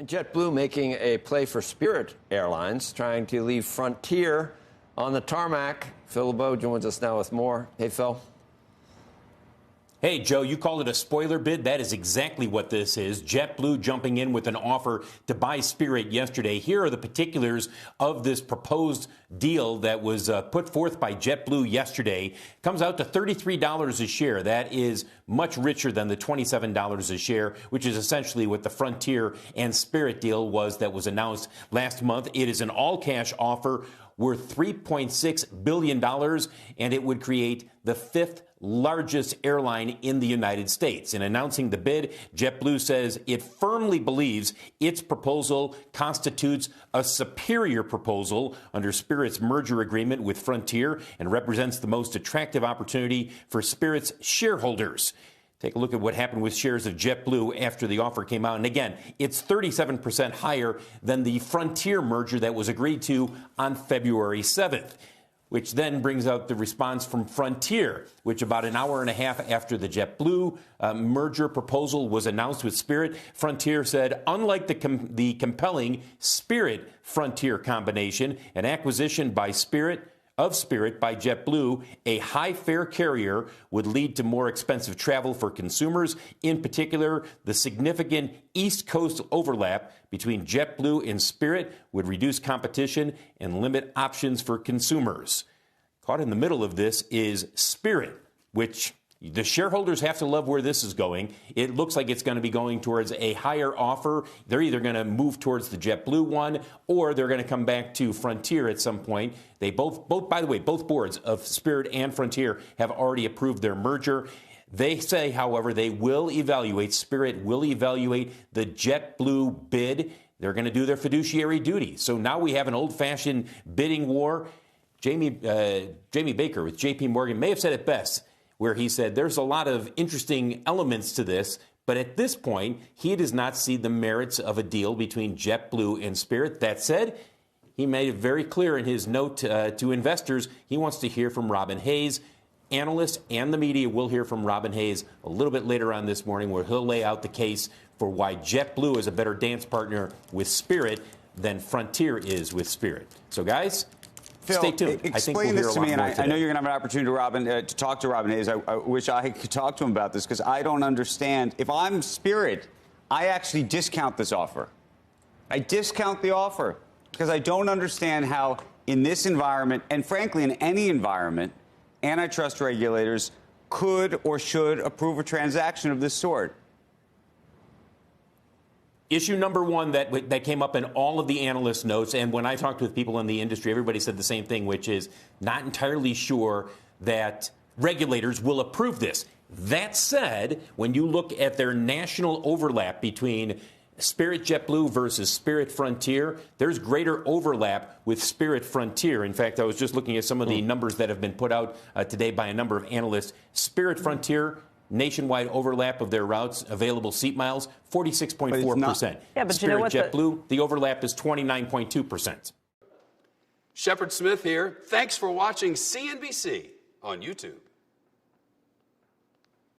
JetBlue making a play for Spirit Airlines, trying to leave Frontier on the tarmac. Phil LeBeau joins us now with more. Hey, Phil. Hey, Joe, you called it a spoiler bid. That is exactly what this is. JetBlue jumping in with an offer to buy Spirit yesterday. Here are the particulars of this proposed deal that was put forth by JetBlue yesterday. Comes out to $33 a share. That is much richer than the $27 a share, which is essentially what the Frontier and Spirit deal was that was announced last month. It is an all-cash offer worth $3.6 billion, and it would create the fifth largest airline in the United States. In announcing the bid, JetBlue says it firmly believes its proposal constitutes a superior proposal under Spirit's merger agreement with Frontier and represents the most attractive opportunity for Spirit's shareholders. Take a look at what happened with shares of JetBlue after the offer came out. And again, it's 37% higher than the Frontier merger that was agreed to on February 7th. Which then brings out the response from Frontier, which about an hour and a half after the JetBlue merger proposal was announced with Spirit, Frontier said, unlike the compelling Spirit-Frontier combination, an acquisition by Spirit by JetBlue, a high-fare carrier would lead to more expensive travel for consumers. In particular, the significant East Coast overlap between JetBlue and Spirit would reduce competition and limit options for consumers. Caught in the middle of this is Spirit, which the shareholders have to love where this is going. It looks like it's going to be going towards a higher offer. They're either going to move towards the JetBlue one, or they're going to come back to Frontier at some point. They both, by the way, both boards of Spirit and Frontier have already approved their merger. They say, however, Spirit will evaluate the JetBlue bid. They're going to do their fiduciary duty. So now we have an old-fashioned bidding war. Jamie Baker with J.P. Morgan may have said it best, where he said there's a lot of interesting elements to this, but at this point, he does not see the merits of a deal between JetBlue and Spirit. That said, he made it very clear in his note to investors he wants to hear from Robin Hayes. Analysts and the media will hear from Robin Hayes a little bit later on this morning, where he'll lay out the case for why JetBlue is a better dance partner with Spirit than Frontier is with Spirit. So, guys, Phil, stay tuned. Explain this to me, and I know you're going to have an opportunity to talk to Robin Hayes. I wish I could talk to him about this, because I don't understand. If I'm Spirit, I actually discount this offer. I discount the offer because I don't understand how, in this environment, and frankly in any environment, antitrust regulators could or should approve a transaction of this sort. Issue number one that came up in all of the analyst notes, and when I talked with people in the industry, everybody said the same thing, which is not entirely sure that regulators will approve this. That said, when you look at their national overlap between Spirit JetBlue versus Spirit Frontier, there's greater overlap with Spirit Frontier. In fact, I was just looking at some of the numbers that have been put out today by a number of analysts. Spirit Frontier, nationwide overlap of their routes, available seat miles, 46.4%. Yeah, but Spirit you know what? JetBlue, the overlap is 29.2%. Shepard Smith here. Thanks for watching CNBC on YouTube.